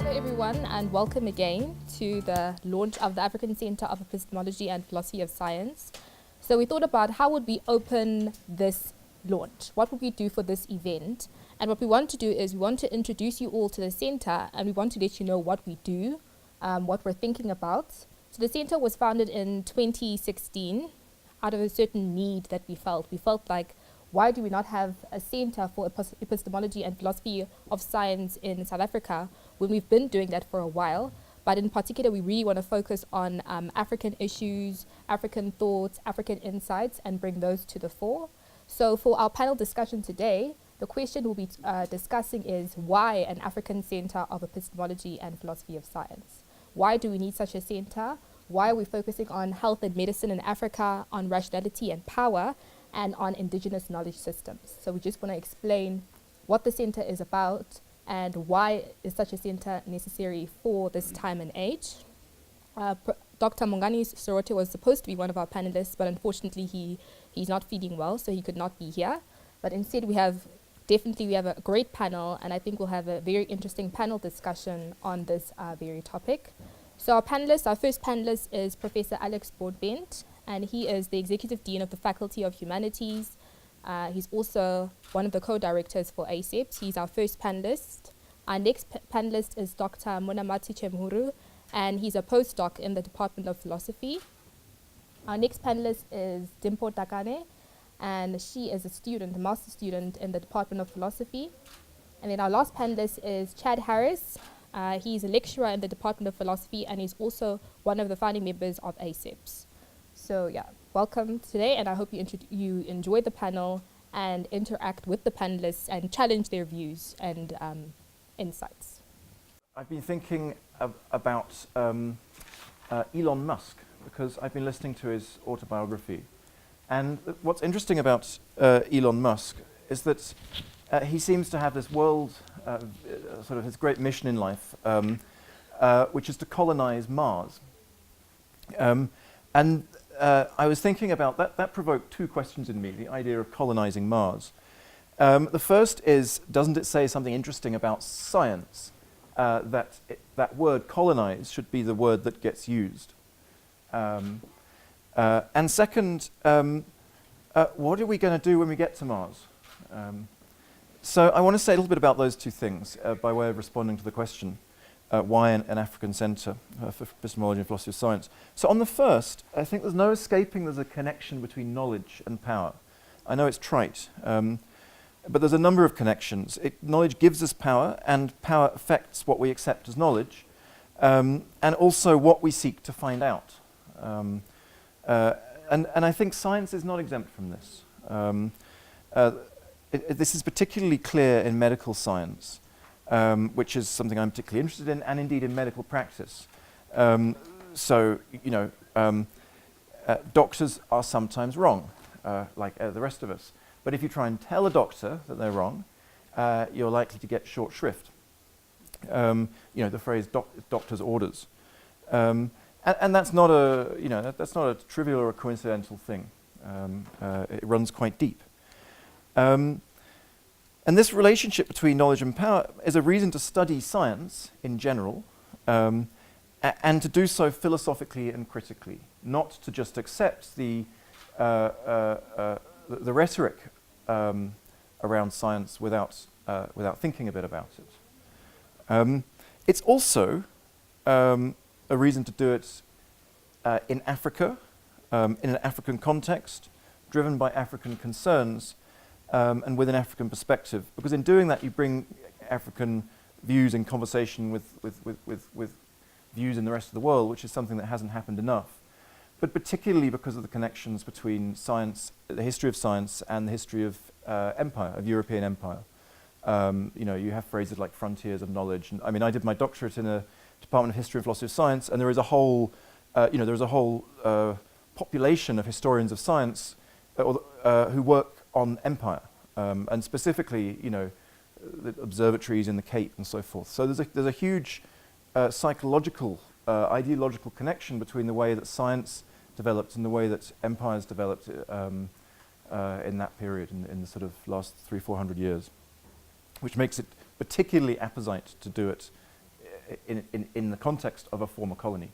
Hello everyone, and welcome again to the launch of the African Centre of Epistemology and Philosophy of Science. So we thought about how would we open this launch? What would we do for this event? And what we want to do is we want to introduce you all to the centre, and we want to let you know what we do, what we're thinking about. So the centre was founded in 2016 out of a certain need that we felt. We felt like, why do we not have a centre for epistemology and philosophy of science in South Africa when we've been doing that for a while? But in particular, we really want to focus on African issues, African thoughts, African insights, and bring those to the fore. So for our panel discussion today, the question we'll be discussing is why an African Centre of Epistemology and Philosophy of Science? Why do we need such a centre? Why are we focusing on health and medicine in Africa, on rationality and power, and on indigenous knowledge systems? So we just want to explain what the centre is about and why is such a centre necessary for this time and age. Dr. Mongani Sorote was supposed to be one of our panelists, but unfortunately he's not feeling well, so he could not be here. But instead we have a great panel, and I think we'll have a very interesting panel discussion on this very topic. So our first panelist is Professor Alex Broadbent, and he is the Executive Dean of the Faculty of Humanities. He's also one of the co-directors for ACEPS. He's our first panelist. Our next panelist is Dr. Monamati Chemhuru, and he's a postdoc in the Department of Philosophy. Our next panelist is Dimpo Takane, and she is a master's student in the Department of Philosophy. And then our last panelist is Chad Harris. He's a lecturer in the Department of Philosophy, and he's also one of the founding members of ACEPS. So yeah, welcome today, and I hope you enjoy the panel and interact with the panelists and challenge their views and insights. I've been thinking about Elon Musk because I've been listening to his autobiography. And what's interesting about Elon Musk is that he seems to have this world, sort of his great mission in life, which is to colonize Mars. And I was thinking about that provoked two questions in me, the idea of colonizing Mars. The first is, doesn't it say something interesting about science? That word colonize should be the word that gets used. And second, what are we going to do when we get to Mars? So I want to say a little bit about those two things by way of responding to the question, why an African Centre for Epistemology and Philosophy of Science. So on the first, I think there's no escaping there's a connection between knowledge and power. I know it's trite, but there's a number of connections. Knowledge gives us power, and power affects what we accept as knowledge, and also what we seek to find out. And I think science is not exempt from this. This is particularly clear in medical science, which is something I'm particularly interested in, and indeed in medical practice. So, doctors are sometimes wrong, like the rest of us. But if you try and tell a doctor that they're wrong, you're likely to get short shrift. The phrase doctor's orders. And that's not that's not a trivial or a coincidental thing. It runs quite deep. And this relationship between knowledge and power is a reason to study science in general, and to do so philosophically and critically, not to just accept the rhetoric around science without thinking a bit about it. It's also a reason to do it in Africa, in an African context, driven by African concerns, and with an African perspective. Because in doing that, you bring African views in conversation with views in the rest of the world, which is something that hasn't happened enough. But particularly because of the connections between science, the history of science, and the history of empire, of European empire. You have phrases like frontiers of knowledge. And, I did my doctorate in a Department of History and Philosophy of Science, and there is a whole, population of historians of science who work on empire, and specifically, the observatories in the Cape and so forth. So there's a huge psychological, ideological connection between the way that science developed and the way that empires developed in that period, in the sort of last 300-400 years, which makes it particularly apposite to do it in the context of a former colony.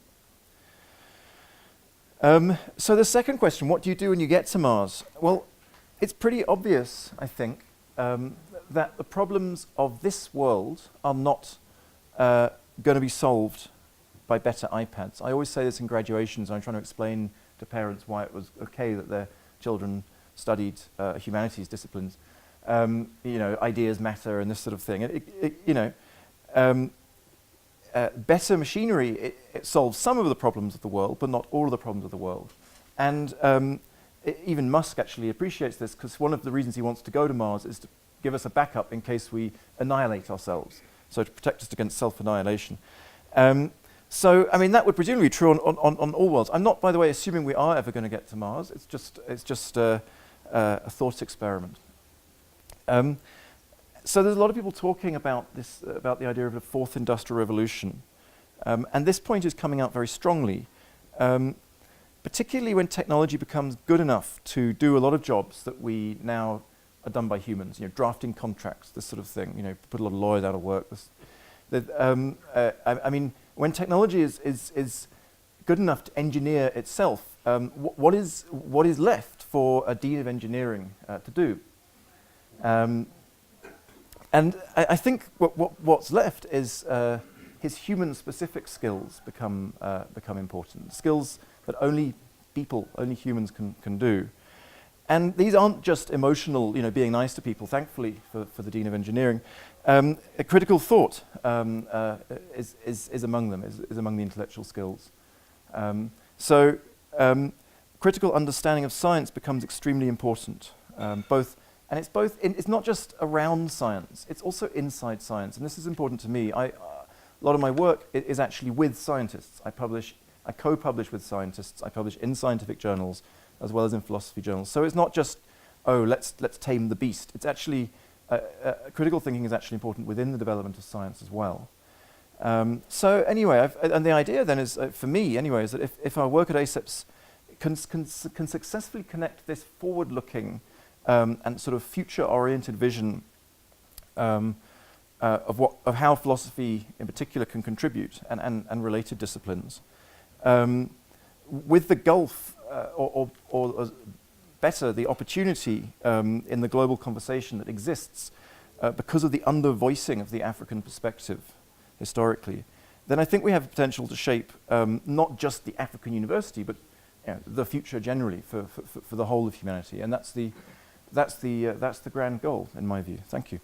So the second question, what do you do when you get to Mars? Well, it's pretty obvious, I think, that the problems of this world are not going to be solved by better iPads. I always say this in graduations, and I'm trying to explain to parents why it was okay that their children studied humanities disciplines. Ideas matter and this sort of thing. Better machinery, it solves some of the problems of the world, but not all of the problems of the world. And even Musk actually appreciates this, because one of the reasons he wants to go to Mars is to give us a backup in case we annihilate ourselves, so to protect us against self-annihilation. So, I mean, that would presumably be true on all worlds. I'm not, by the way, assuming we are ever going to get to Mars. It's just a thought experiment. So there's a lot of people talking about this, about the idea of a fourth industrial revolution, and this point is coming out very strongly, particularly when technology becomes good enough to do a lot of jobs that we now are done by humans. Drafting contracts, this sort of thing. Put a lot of lawyers out of work. I mean, when technology is good enough to engineer itself, what is left for a dean of engineering to do? And I think what's left is his human-specific skills become important. Skills that only humans can do. And these aren't just emotional, being nice to people, thankfully, for the Dean of Engineering. A critical thought is among them, is among the intellectual skills. Critical understanding of science becomes extremely important, it's not just around science, it's also inside science. And this is important to me. A lot of my work is actually with scientists. I co-publish with scientists. I publish in scientific journals as well as in philosophy journals. So it's not just, let's tame the beast. It's actually, critical thinking is actually important within the development of science as well. So anyway, and the idea then is, for me anyway, is that if our work at ACEPS can successfully connect this forward-looking and sort of future-oriented vision of how philosophy in particular can contribute, and related disciplines, with the gulf, or better, the opportunity in the global conversation that exists because of the under-voicing of the African perspective historically, then I think we have the potential to shape not just the African university, but the future generally for the whole of humanity. And that's the grand goal, in my view. Thank you.